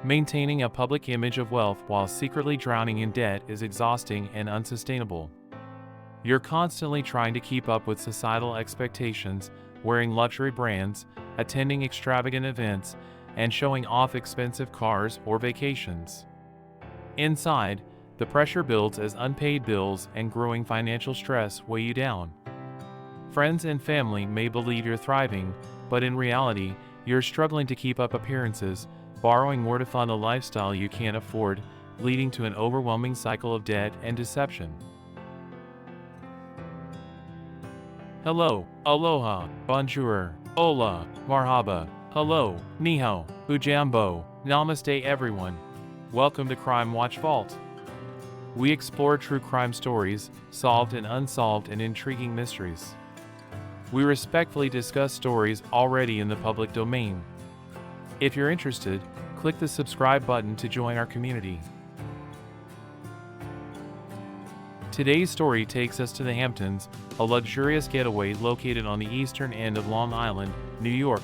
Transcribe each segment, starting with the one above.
Maintaining a public image of wealth while secretly drowning in debt is exhausting and unsustainable. You're constantly trying to keep up with societal expectations, wearing luxury brands, attending extravagant events, and showing off expensive cars or vacations. Inside, the pressure builds as unpaid bills and growing financial stress weigh you down. Friends and family may believe you're thriving, but in reality, you're struggling to keep up appearances, borrowing more to fund a lifestyle you can't afford, leading to an overwhelming cycle of debt and deception. Hello, aloha, bonjour, hola, marhaba, hello, ni hao, ujambo, namaste everyone. Welcome to Crime Watch Vault. We explore true crime stories, solved and unsolved and intriguing mysteries. We respectfully discuss stories already in the public domain. If you're interested, click the subscribe button to join our community. Today's story takes us to the Hamptons, a luxurious getaway located on the eastern end of Long Island, New York.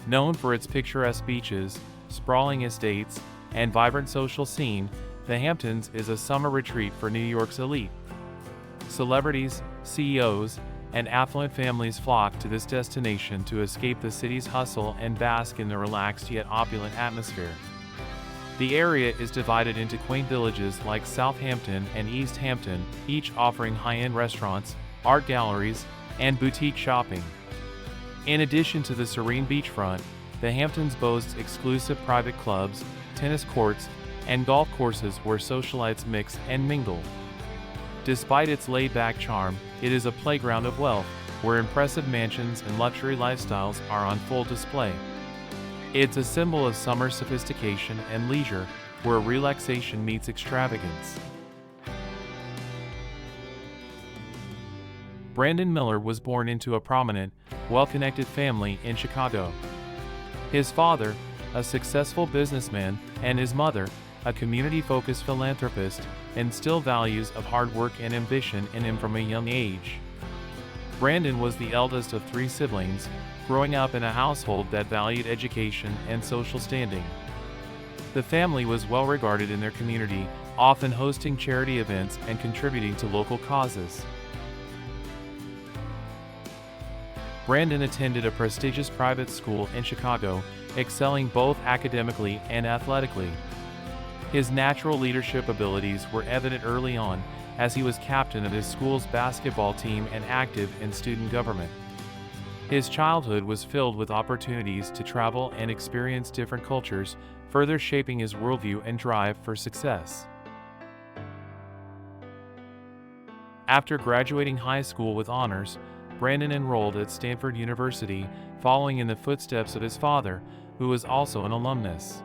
Known for its picturesque beaches, sprawling estates, and vibrant social scene, the Hamptons is a summer retreat for New York's elite. Celebrities, CEOs, and affluent families flock to this destination to escape the city's hustle and bask in the relaxed yet opulent atmosphere. The area is divided into quaint villages like Southampton and East Hampton, each offering high-end restaurants, art galleries, and boutique shopping. In addition to the serene beachfront, the Hamptons boasts exclusive private clubs, tennis courts, and golf courses where socialites mix and mingle. Despite its laid-back charm, it is a playground of wealth, where impressive mansions and luxury lifestyles are on full display. It's a symbol of summer sophistication and leisure, where relaxation meets extravagance. Brandon Miller was born into a prominent, well-connected family in Chicago. His father, a successful businessman, and his mother, a community-focused philanthropist, instilled values of hard work and ambition in him from a young age. Brandon was the eldest of 3 siblings, growing up in a household that valued education and social standing. The family was well regarded in their community, often hosting charity events and contributing to local causes. Brandon attended a prestigious private school in Chicago, excelling both academically and athletically. His natural leadership abilities were evident early on, as he was captain of his school's basketball team and active in student government. His childhood was filled with opportunities to travel and experience different cultures, further shaping his worldview and drive for success. After graduating high school with honors, Brandon enrolled at Stanford University, following in the footsteps of his father, who was also an alumnus.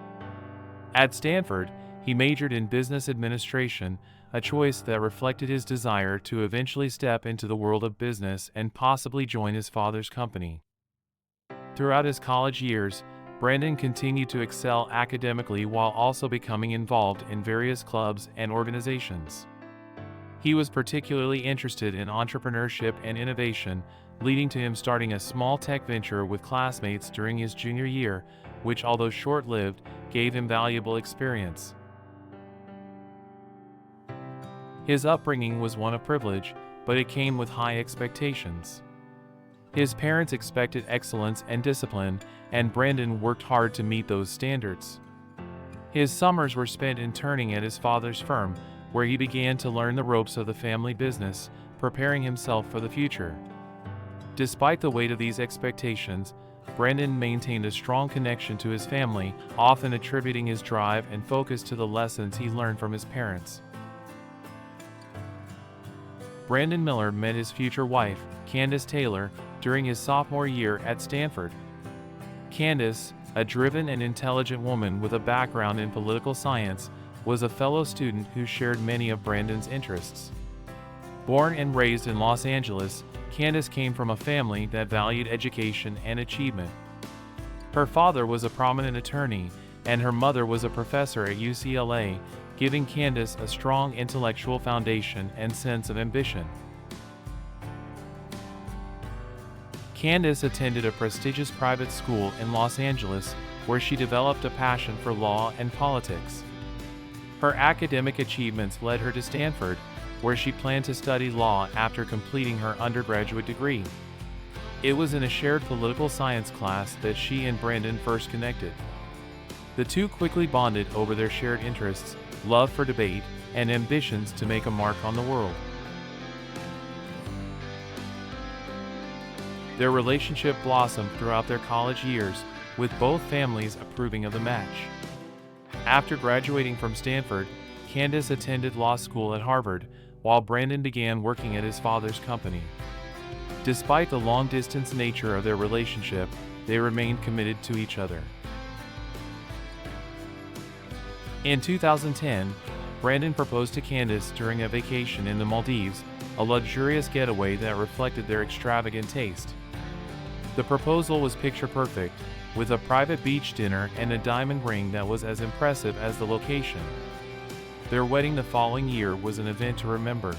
At Stanford, he majored in business administration, a choice that reflected his desire to eventually step into the world of business and possibly join his father's company. Throughout his college years, Brandon continued to excel academically while also becoming involved in various clubs and organizations. He was particularly interested in entrepreneurship and innovation, leading to him starting a small tech venture with classmates during his junior year, which, although short-lived, gave him valuable experience. His upbringing was one of privilege, but it came with high expectations. His parents expected excellence and discipline, and Brandon worked hard to meet those standards. His summers were spent interning at his father's firm, where he began to learn the ropes of the family business, preparing himself for the future. Despite the weight of these expectations, Brandon maintained a strong connection to his family, often attributing his drive and focus to the lessons he learned from his parents. Brandon Miller met his future wife, Candace Taylor, during his sophomore year at Stanford. Candace, a driven and intelligent woman with a background in political science, was a fellow student who shared many of Brandon's interests. Born and raised in Los Angeles, Candace came from a family that valued education and achievement. Her father was a prominent attorney, and her mother was a professor at UCLA, giving Candace a strong intellectual foundation and sense of ambition. Candace attended a prestigious private school in Los Angeles, where she developed a passion for law and politics. Her academic achievements led her to Stanford, where she planned to study law after completing her undergraduate degree. It was in a shared political science class that she and Brandon first connected. The two quickly bonded over their shared interests, love for debate, and ambitions to make a mark on the world. Their relationship blossomed throughout their college years, with both families approving of the match. After graduating from Stanford, Candace attended law school at Harvard, while Brandon began working at his father's company. Despite the long-distance nature of their relationship, they remained committed to each other. In 2010, Brandon proposed to Candace during a vacation in the Maldives, a luxurious getaway that reflected their extravagant taste. The proposal was picture-perfect, with a private beach dinner and a diamond ring that was as impressive as the location. Their wedding the following year was an event to remember.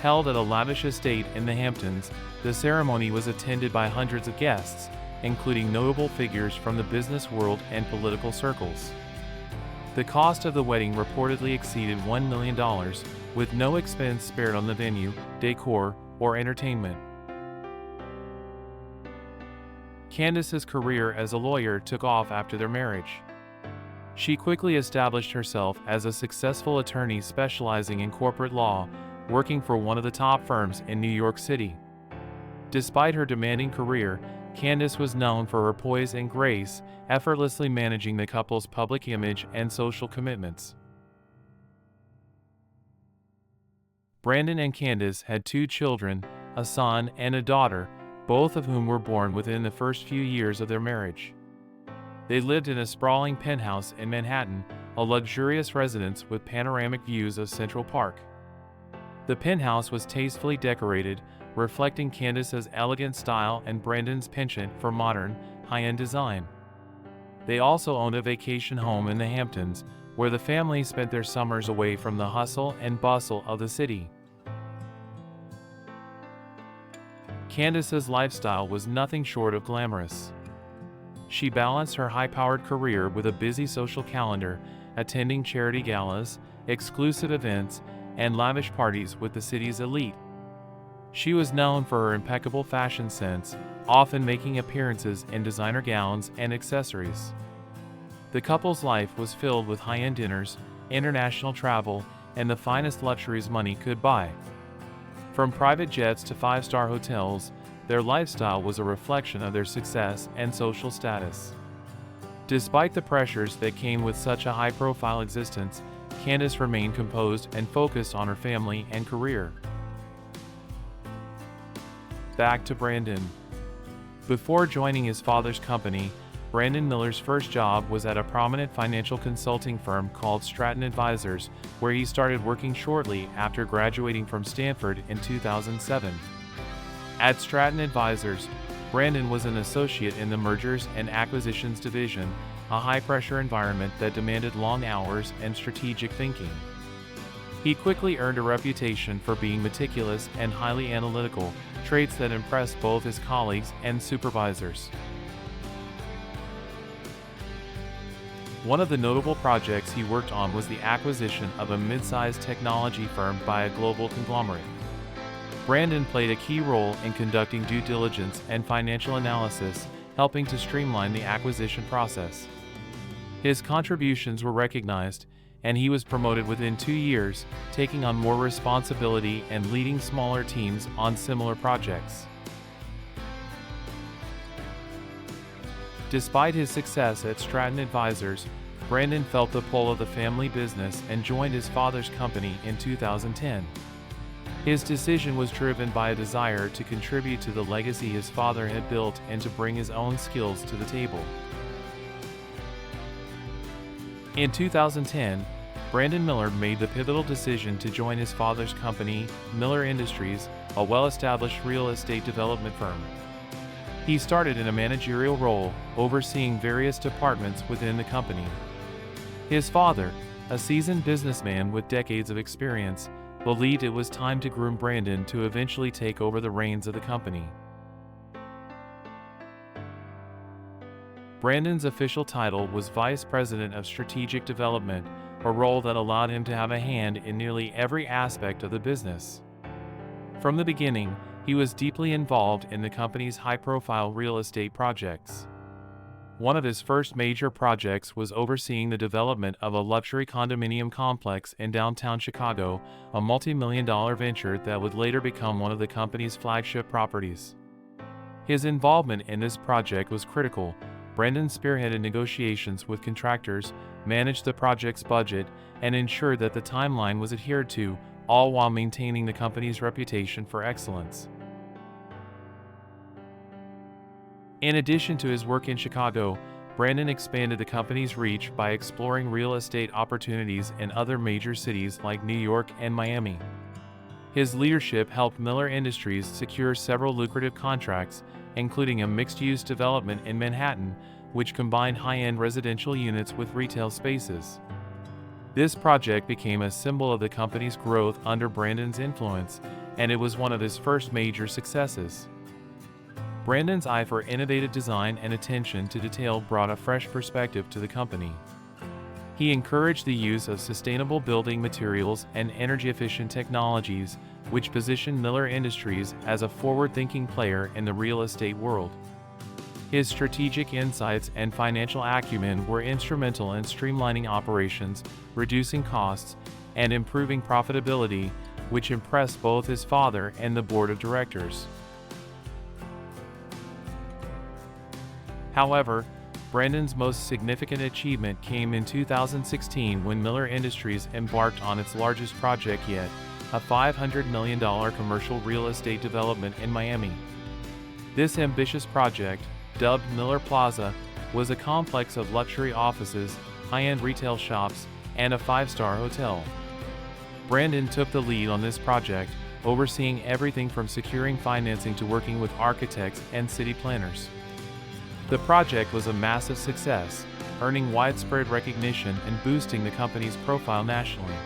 Held at a lavish estate in the Hamptons, the ceremony was attended by hundreds of guests, including notable figures from the business world and political circles. The cost of the wedding reportedly exceeded $1 million, with no expense spared on the venue, decor, or entertainment. Candace's career as a lawyer took off after their marriage. She quickly established herself as a successful attorney specializing in corporate law, working for one of the top firms in New York City. Despite her demanding career, Candace was known for her poise and grace, effortlessly managing the couple's public image and social commitments. Brandon and Candace had 2 children, a son and a daughter, both of whom were born within the first few years of their marriage. They lived in a sprawling penthouse in Manhattan, a luxurious residence with panoramic views of Central Park. The penthouse was tastefully decorated, reflecting Candace's elegant style and Brandon's penchant for modern, high-end design. They also owned a vacation home in the Hamptons, where the family spent their summers away from the hustle and bustle of the city. Candace's lifestyle was nothing short of glamorous. She balanced her high-powered career with a busy social calendar, attending charity galas, exclusive events, and lavish parties with the city's elite. She was known for her impeccable fashion sense, often making appearances in designer gowns and accessories. The couple's life was filled with high-end dinners, international travel, and the finest luxuries money could buy. From private jets to 5-star hotels, their lifestyle was a reflection of their success and social status. Despite the pressures that came with such a high-profile existence, Candace remained composed and focused on her family and career. Back to Brandon. Before joining his father's company, Brandon Miller's first job was at a prominent financial consulting firm called Stratton Advisors, where he started working shortly after graduating from Stanford in 2007. At Stratton Advisors, Brandon was an associate in the Mergers and Acquisitions division, a high-pressure environment that demanded long hours and strategic thinking. He quickly earned a reputation for being meticulous and highly analytical, traits that impressed both his colleagues and supervisors. One of the notable projects he worked on was the acquisition of a mid-sized technology firm by a global conglomerate. Brandon played a key role in conducting due diligence and financial analysis, helping to streamline the acquisition process. His contributions were recognized, and he was promoted within 2 years, taking on more responsibility and leading smaller teams on similar projects. Despite his success at Stratton Advisors, Brandon felt the pull of the family business and joined his father's company in 2010. His decision was driven by a desire to contribute to the legacy his father had built and to bring his own skills to the table. In 2010, Brandon Miller made the pivotal decision to join his father's company, Miller Industries, a well-established real estate development firm. He started in a managerial role, overseeing various departments within the company. His father, a seasoned businessman with decades of experience, believed it was time to groom Brandon to eventually take over the reins of the company. Brandon's official title was Vice President of Strategic Development, a role that allowed him to have a hand in nearly every aspect of the business. From the beginning, he was deeply involved in the company's high-profile real estate projects. One of his first major projects was overseeing the development of a luxury condominium complex in downtown Chicago, a multi-million-dollar venture that would later become one of the company's flagship properties. His involvement in this project was critical. Brandon spearheaded negotiations with contractors, managed the project's budget, and ensured that the timeline was adhered to, all while maintaining the company's reputation for excellence. In addition to his work in Chicago, Brandon expanded the company's reach by exploring real estate opportunities in other major cities like New York and Miami. His leadership helped Miller Industries secure several lucrative contracts, including a mixed-use development in Manhattan, which combined high-end residential units with retail spaces. This project became a symbol of the company's growth under Brandon's influence, and it was one of his first major successes. Brandon's eye for innovative design and attention to detail brought a fresh perspective to the company. He encouraged the use of sustainable building materials and energy-efficient technologies, which positioned Miller Industries as a forward-thinking player in the real estate world. His strategic insights and financial acumen were instrumental in streamlining operations, reducing costs, and improving profitability, which impressed both his father and the board of directors. However, Brandon's most significant achievement came in 2016 when Miller Industries embarked on its largest project yet, a $500 million commercial real estate development in Miami. This ambitious project, dubbed Miller Plaza, was a complex of luxury offices, high-end retail shops, and a five-star hotel. Brandon took the lead on this project, overseeing everything from securing financing to working with architects and city planners. The project was a massive success, earning widespread recognition and boosting the company's profile nationally.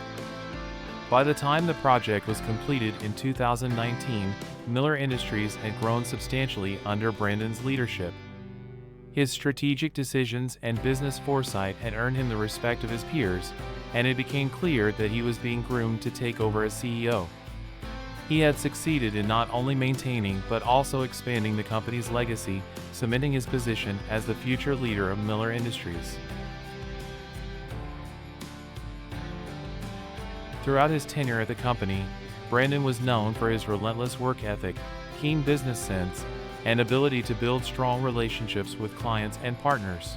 By the time the project was completed in 2019, Miller Industries had grown substantially under Brandon's leadership. His strategic decisions and business foresight had earned him the respect of his peers, and it became clear that he was being groomed to take over as CEO. He had succeeded in not only maintaining but also expanding the company's legacy, cementing his position as the future leader of Miller Industries. Throughout his tenure at the company, Brandon was known for his relentless work ethic, keen business sense, and ability to build strong relationships with clients and partners.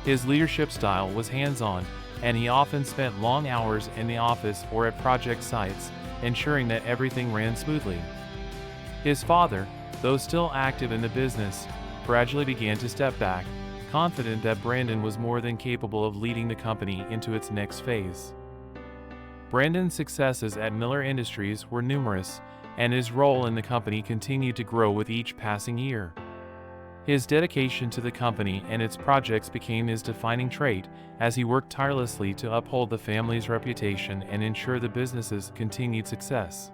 His leadership style was hands-on, and he often spent long hours in the office or at project sites, ensuring that everything ran smoothly. His father, though still active in the business, gradually began to step back, confident that Brandon was more than capable of leading the company into its next phase. Brandon's successes at Miller Industries were numerous, and his role in the company continued to grow with each passing year. His dedication to the company and its projects became his defining trait as he worked tirelessly to uphold the family's reputation and ensure the business's continued success.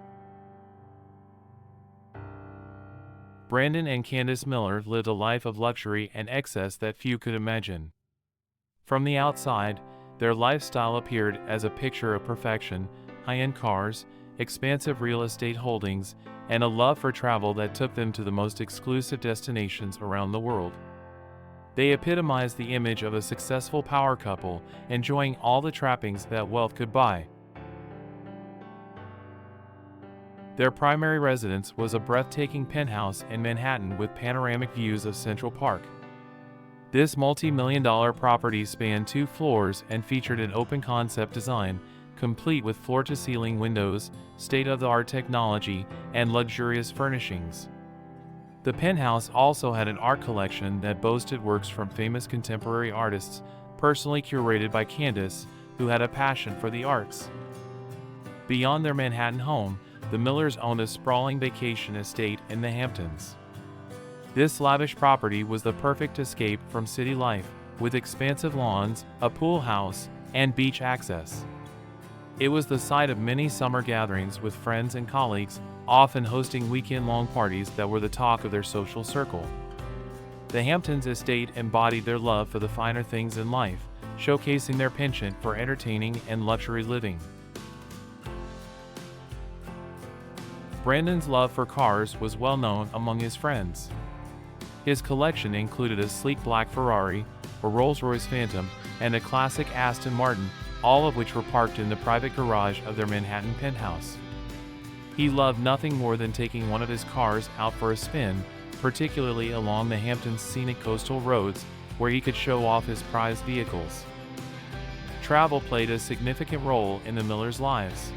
Brandon and Candace Miller lived a life of luxury and excess that few could imagine. From the outside, their lifestyle appeared as a picture of perfection: high-end cars, expansive real estate holdings, and a love for travel that took them to the most exclusive destinations around the world. They epitomized the image of a successful power couple, enjoying all the trappings that wealth could buy. Their primary residence was a breathtaking penthouse in Manhattan with panoramic views of Central Park. This multi-million-dollar property spanned 2 floors and featured an open-concept design, complete with floor-to-ceiling windows, state-of-the-art technology, and luxurious furnishings. The penthouse also had an art collection that boasted works from famous contemporary artists, personally curated by Candace, who had a passion for the arts. Beyond their Manhattan home, the Millers owned a sprawling vacation estate in the Hamptons. This lavish property was the perfect escape from city life, with expansive lawns, a pool house, and beach access. It was the site of many summer gatherings with friends and colleagues, often hosting weekend-long parties that were the talk of their social circle. The Hamptons estate embodied their love for the finer things in life, showcasing their penchant for entertaining and luxury living. Brandon's love for cars was well known among his friends. His collection included a sleek black Ferrari, a Rolls-Royce Phantom, and a classic Aston Martin, all of which were parked in the private garage of their Manhattan penthouse. He loved nothing more than taking one of his cars out for a spin, particularly along the Hamptons' scenic coastal roads, where he could show off his prized vehicles. Travel played a significant role in the Millers' lives.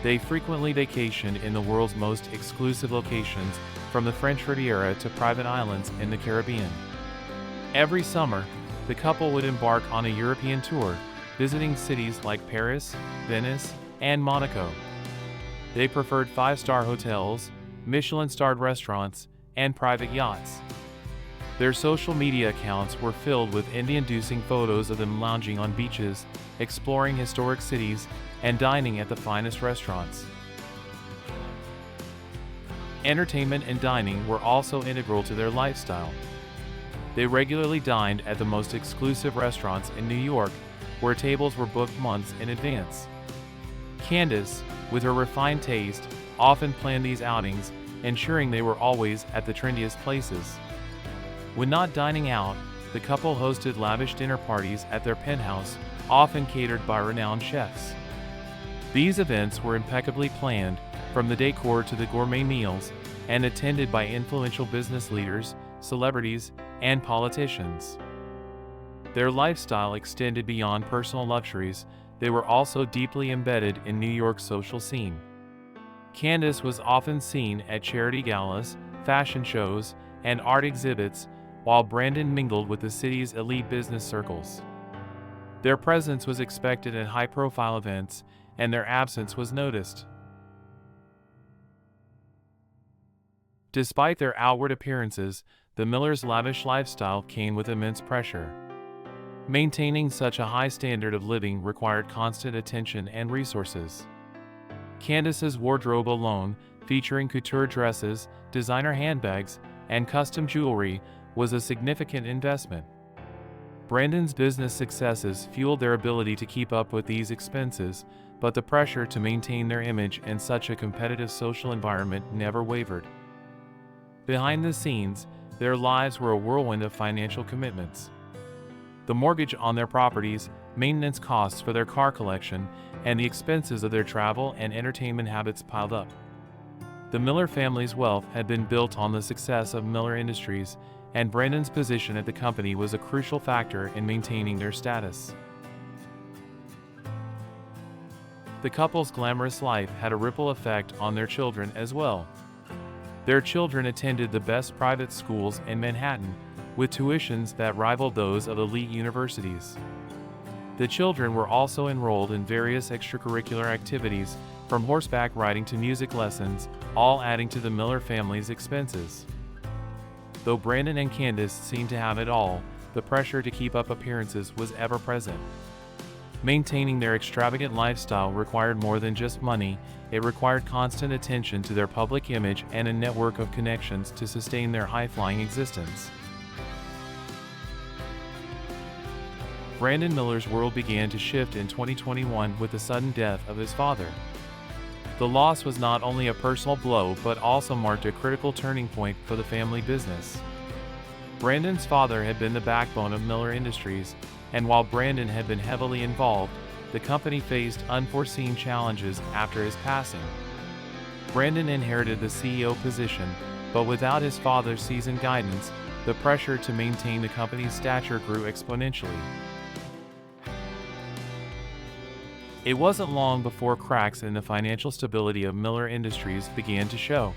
They frequently vacationed in the world's most exclusive locations, from the French Riviera to private islands in the Caribbean. Every summer, the couple would embark on a European tour, visiting cities like Paris, Venice, and Monaco. They preferred five-star hotels, Michelin-starred restaurants, and private yachts. Their social media accounts were filled with envy-inducing photos of them lounging on beaches, exploring historic cities, and dining at the finest restaurants. Entertainment and dining were also integral to their lifestyle. They regularly dined at the most exclusive restaurants in New York, where tables were booked months in advance. Candace, with her refined taste, often planned these outings, ensuring they were always at the trendiest places. When not dining out, the couple hosted lavish dinner parties at their penthouse, often catered by renowned chefs. These events were impeccably planned, from the decor to the gourmet meals, and attended by influential business leaders, celebrities, and politicians. Their lifestyle extended beyond personal luxuries. They were also deeply embedded in New York's social scene. Candace was often seen at charity galas, fashion shows, and art exhibits, while Brandon mingled with the city's elite business circles. Their presence was expected at high-profile events, and their absence was noticed. Despite their outward appearances, the Millers' lavish lifestyle came with immense pressure. Maintaining such a high standard of living required constant attention and resources. Candace's wardrobe alone, featuring couture dresses, designer handbags, and custom jewelry, was a significant investment. Brandon's business successes fueled their ability to keep up with these expenses, but the pressure to maintain their image in such a competitive social environment never wavered. Behind the scenes, their lives were a whirlwind of financial commitments. The mortgage on their properties, maintenance costs for their car collection, and the expenses of their travel and entertainment habits piled up. The Miller family's wealth had been built on the success of Miller Industries, and Brandon's position at the company was a crucial factor in maintaining their status. The couple's glamorous life had a ripple effect on their children as well. Their children attended the best private schools in Manhattan, with tuitions that rivaled those of elite universities. The children were also enrolled in various extracurricular activities, from horseback riding to music lessons, all adding to the Miller family's expenses. Though Brandon and Candace seemed to have it all, the pressure to keep up appearances was ever present. Maintaining their extravagant lifestyle required more than just money. It required constant attention to their public image and a network of connections to sustain their high-flying existence. Brandon Miller's world began to shift in 2021 with the sudden death of his father. The loss was not only a personal blow but also marked a critical turning point for the family business. Brandon's father had been the backbone of Miller Industries, and while Brandon had been heavily involved, the company faced unforeseen challenges after his passing. Brandon inherited the CEO position, but without his father's seasoned guidance, the pressure to maintain the company's stature grew exponentially. It wasn't long before cracks in the financial stability of Miller Industries began to show.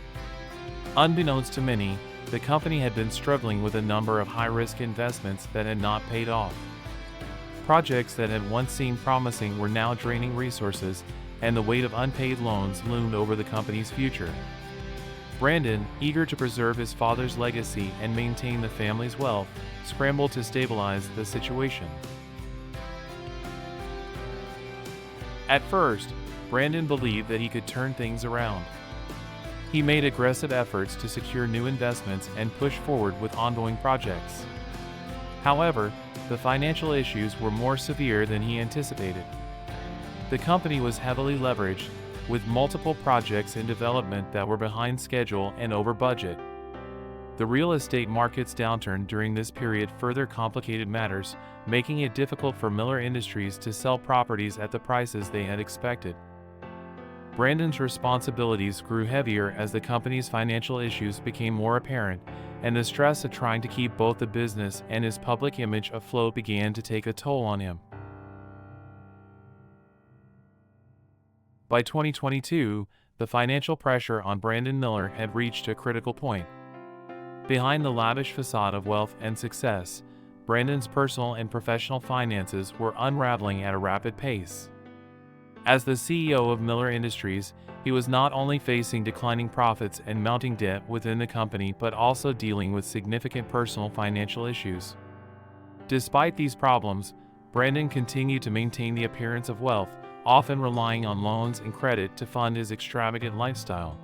Unbeknownst to many, the company had been struggling with a number of high-risk investments that had not paid off. Projects that had once seemed promising were now draining resources, and the weight of unpaid loans loomed over the company's future. Brandon, eager to preserve his father's legacy and maintain the family's wealth, scrambled to stabilize the situation. At first, Brandon believed that he could turn things around. He made aggressive efforts to secure new investments and push forward with ongoing projects. However, the financial issues were more severe than he anticipated. The company was heavily leveraged, with multiple projects in development that were behind schedule and over budget. The real estate market's downturn during this period further complicated matters, making it difficult for Miller Industries to sell properties at the prices they had expected. Brandon's responsibilities grew heavier as the company's financial issues became more apparent, and the stress of trying to keep both the business and his public image afloat began to take a toll on him. By 2022, the financial pressure on Brandon Miller had reached a critical point. Behind the lavish facade of wealth and success, Brandon's personal and professional finances were unraveling at a rapid pace. As the CEO of Miller Industries, he was not only facing declining profits and mounting debt within the company but also dealing with significant personal financial issues. Despite these problems, Brandon continued to maintain the appearance of wealth, often relying on loans and credit to fund his extravagant lifestyle.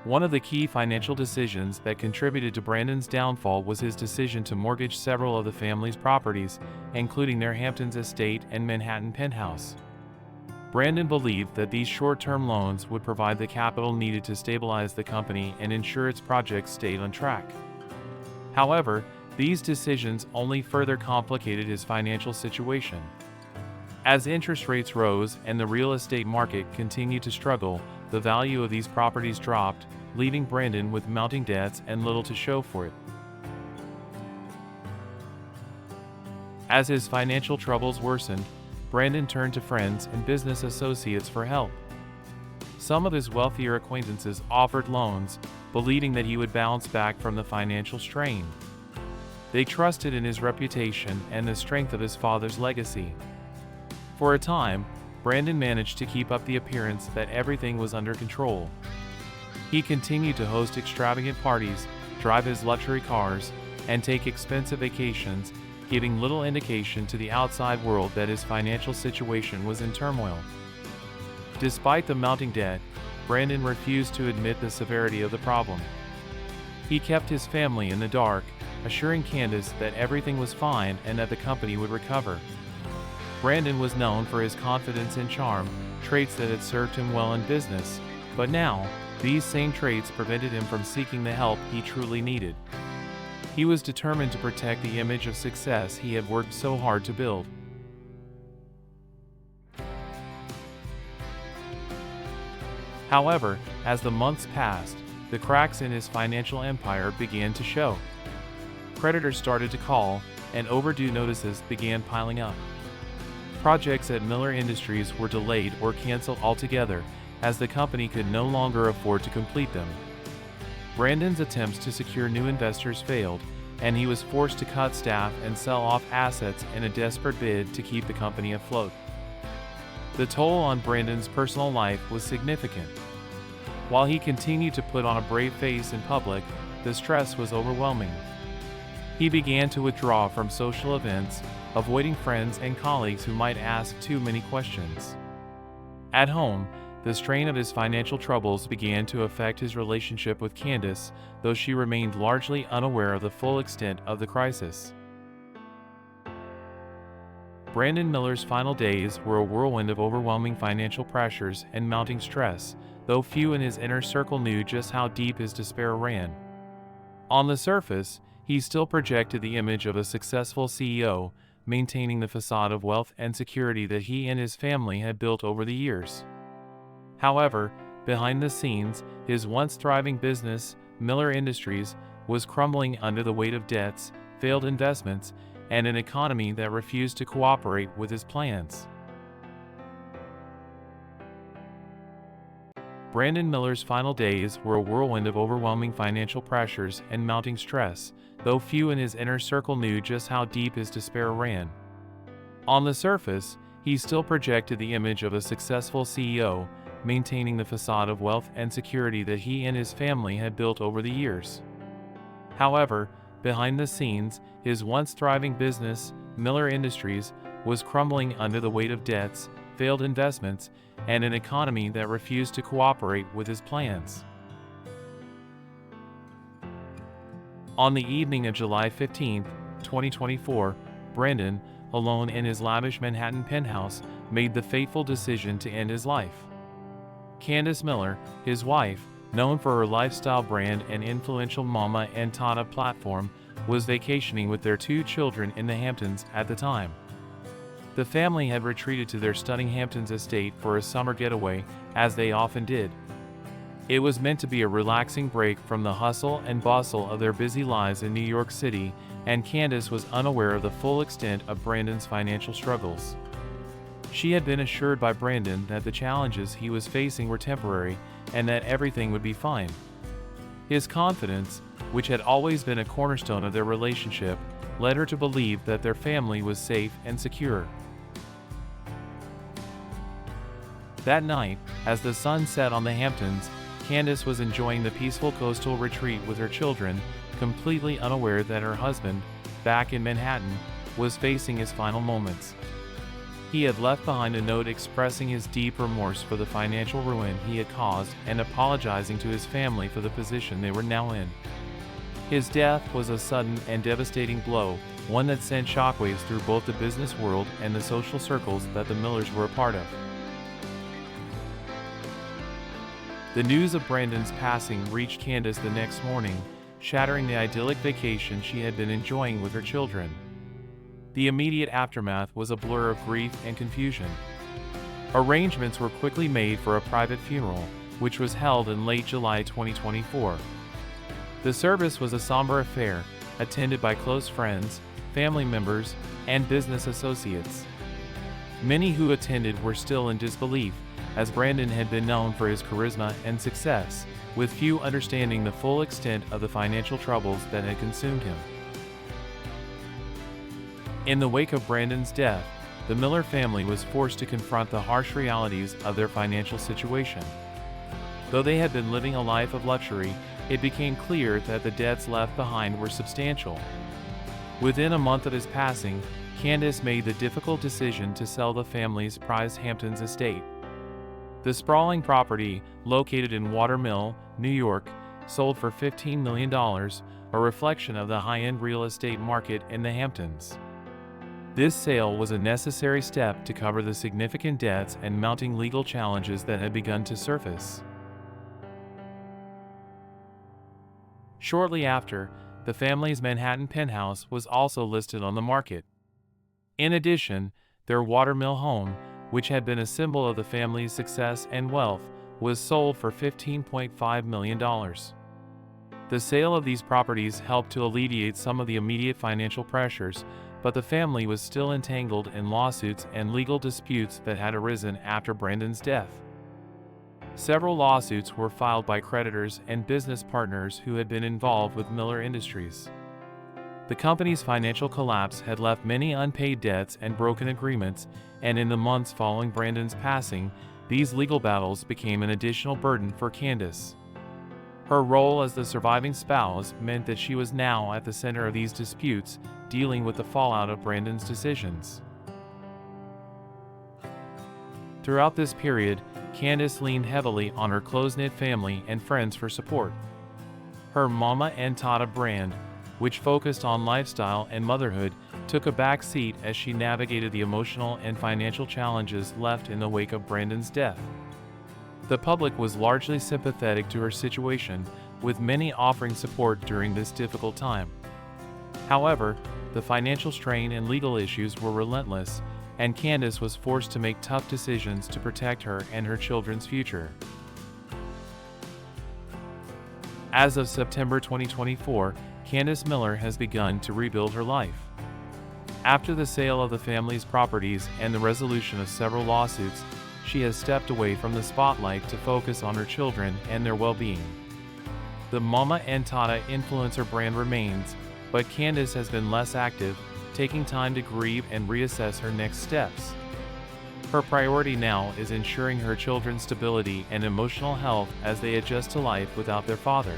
One of the key financial decisions that contributed to Brandon's downfall was his decision to mortgage several of the family's properties, including their Hamptons estate and Manhattan penthouse. Brandon believed that these short-term loans would provide the capital needed to stabilize the company and ensure its projects stayed on track. However, these decisions only further complicated his financial situation. As interest rates rose and the real estate market continued to struggle, the value of these properties dropped, leaving Brandon with mounting debts and little to show for it. As his financial troubles worsened, Brandon turned to friends and business associates for help. Some of his wealthier acquaintances offered loans, believing that he would bounce back from the financial strain. They trusted in his reputation and the strength of his father's legacy. For a time, Brandon managed to keep up the appearance that everything was under control. He continued to host extravagant parties, drive his luxury cars, and take expensive vacations, giving little indication to the outside world that his financial situation was in turmoil. Despite the mounting debt, Brandon refused to admit the severity of the problem. He kept his family in the dark, assuring Candace that everything was fine and that the company would recover. Brandon was known for his confidence and charm, traits that had served him well in business, but now, these same traits prevented him from seeking the help he truly needed. He was determined to protect the image of success he had worked so hard to build. However, as the months passed, the cracks in his financial empire began to show. Creditors started to call, and overdue notices began piling up. Projects at Miller Industries were delayed or canceled altogether, as the company could no longer afford to complete them. Brandon's attempts to secure new investors failed, and he was forced to cut staff and sell off assets in a desperate bid to keep the company afloat. The toll on Brandon's personal life was significant. While he continued to put on a brave face in public, the stress was overwhelming. He began to withdraw from social events, avoiding friends and colleagues who might ask too many questions. At home, the strain of his financial troubles began to affect his relationship with Candace, though she remained largely unaware of the full extent of the crisis. Brandon Miller's final days were a whirlwind of overwhelming financial pressures and mounting stress, though few in his inner circle knew just how deep his despair ran. On the surface, he still projected the image of a successful CEO, maintaining the facade of wealth and security that he and his family had built over the years. However, behind the scenes, his once thriving business, Miller Industries, was crumbling under the weight of debts, failed investments, and an economy that refused to cooperate with his plans. Brandon Miller's final days were a whirlwind of overwhelming financial pressures and mounting stress, though few in his inner circle knew just how deep his despair ran. On the surface, he still projected the image of a successful CEO, maintaining the facade of wealth and security that he and his family had built over the years. However, behind the scenes, his once thriving business, Miller Industries, was crumbling under the weight of debts, failed investments, and an economy that refused to cooperate with his plans. On the evening of July 15, 2024, Brandon, alone in his lavish Manhattan penthouse, made the fateful decision to end his life. Candace Miller, his wife, known for her lifestyle brand and influential Mama and Tata platform, was vacationing with their 2 children in the Hamptons at the time. The family had retreated to their stunning Hamptons estate for a summer getaway, as they often did. It was meant to be a relaxing break from the hustle and bustle of their busy lives in New York City, and Candace was unaware of the full extent of Brandon's financial struggles. She had been assured by Brandon that the challenges he was facing were temporary and that everything would be fine. His confidence, which had always been a cornerstone of their relationship, led her to believe that their family was safe and secure. That night, as the sun set on the Hamptons, Candace was enjoying the peaceful coastal retreat with her children, completely unaware that her husband, back in Manhattan, was facing his final moments. He had left behind a note expressing his deep remorse for the financial ruin he had caused and apologizing to his family for the position they were now in. His death was a sudden and devastating blow, one that sent shockwaves through both the business world and the social circles that the Millers were a part of. The news of Brandon's passing reached Candace the next morning, shattering the idyllic vacation she had been enjoying with her children. The immediate aftermath was a blur of grief and confusion. Arrangements were quickly made for a private funeral, which was held in late July 2024. The service was a somber affair, attended by close friends, family members, and business associates. Many who attended were still in disbelief, as Brandon had been known for his charisma and success, with few understanding the full extent of the financial troubles that had consumed him. In the wake of Brandon's death, the Miller family was forced to confront the harsh realities of their financial situation. Though they had been living a life of luxury, it became clear that the debts left behind were substantial. Within a month of his passing, Candace made the difficult decision to sell the family's prized Hamptons estate. The sprawling property, located in Watermill, New York, sold for $15 million, a reflection of the high-end real estate market in the Hamptons. This sale was a necessary step to cover the significant debts and mounting legal challenges that had begun to surface. Shortly after, the family's Manhattan penthouse was also listed on the market. In addition, their Watermill home, which had been a symbol of the family's success and wealth, was sold for $15.5 million. The sale of these properties helped to alleviate some of the immediate financial pressures, but the family was still entangled in lawsuits and legal disputes that had arisen after Brandon's death. Several lawsuits were filed by creditors and business partners who had been involved with Miller Industries. The company's financial collapse had left many unpaid debts and broken agreements, and in the months following Brandon's passing, these legal battles became an additional burden for Candace. Her role as the surviving spouse meant that she was now at the center of these disputes, dealing with the fallout of Brandon's decisions. Throughout this period, Candace leaned heavily on her close-knit family and friends for support. Her Mama and Tata brand, which focused on lifestyle and motherhood, took a back seat as she navigated the emotional and financial challenges left in the wake of Brandon's death. The public was largely sympathetic to her situation, with many offering support during this difficult time. However, the financial strain and legal issues were relentless, and Candace was forced to make tough decisions to protect her and her children's future. As of September 2024, Candace Miller has begun to rebuild her life. After the sale of the family's properties and the resolution of several lawsuits, she has stepped away from the spotlight to focus on her children and their well-being. The Mama and Tata influencer brand remains, but Candace has been less active, taking time to grieve and reassess her next steps. Her priority now is ensuring her children's stability and emotional health as they adjust to life without their father.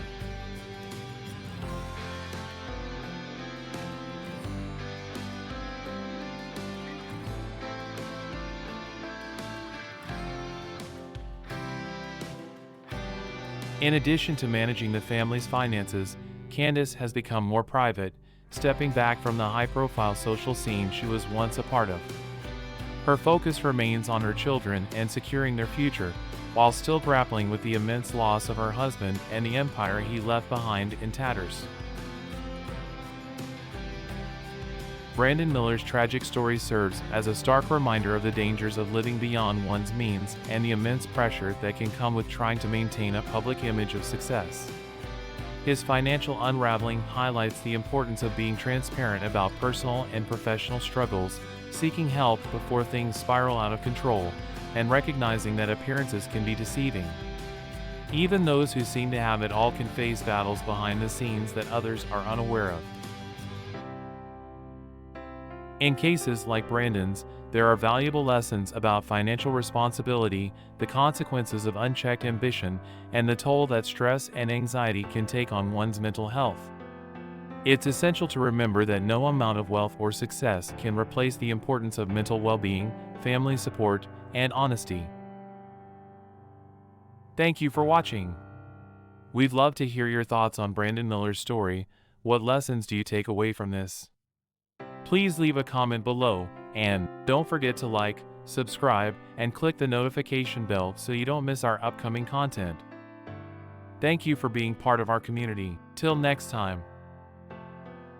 In addition to managing the family's finances, Candace has become more private, stepping back from the high-profile social scene she was once a part of. Her focus remains on her children and securing their future, while still grappling with the immense loss of her husband and the empire he left behind in tatters. Brandon Miller's tragic story serves as a stark reminder of the dangers of living beyond one's means and the immense pressure that can come with trying to maintain a public image of success. His financial unraveling highlights the importance of being transparent about personal and professional struggles, seeking help before things spiral out of control, and recognizing that appearances can be deceiving. Even those who seem to have it all can face battles behind the scenes that others are unaware of. In cases like Brandon's, there are valuable lessons about financial responsibility, the consequences of unchecked ambition, and the toll that stress and anxiety can take on one's mental health. It's essential to remember that no amount of wealth or success can replace the importance of mental well-being, family support, and honesty. Thank you for watching. We'd love to hear your thoughts on Brandon Miller's story. What lessons do you take away from this? Please leave a comment below, and don't forget to like, subscribe, and click the notification bell so you don't miss our upcoming content. Thank you for being part of our community. Till next time.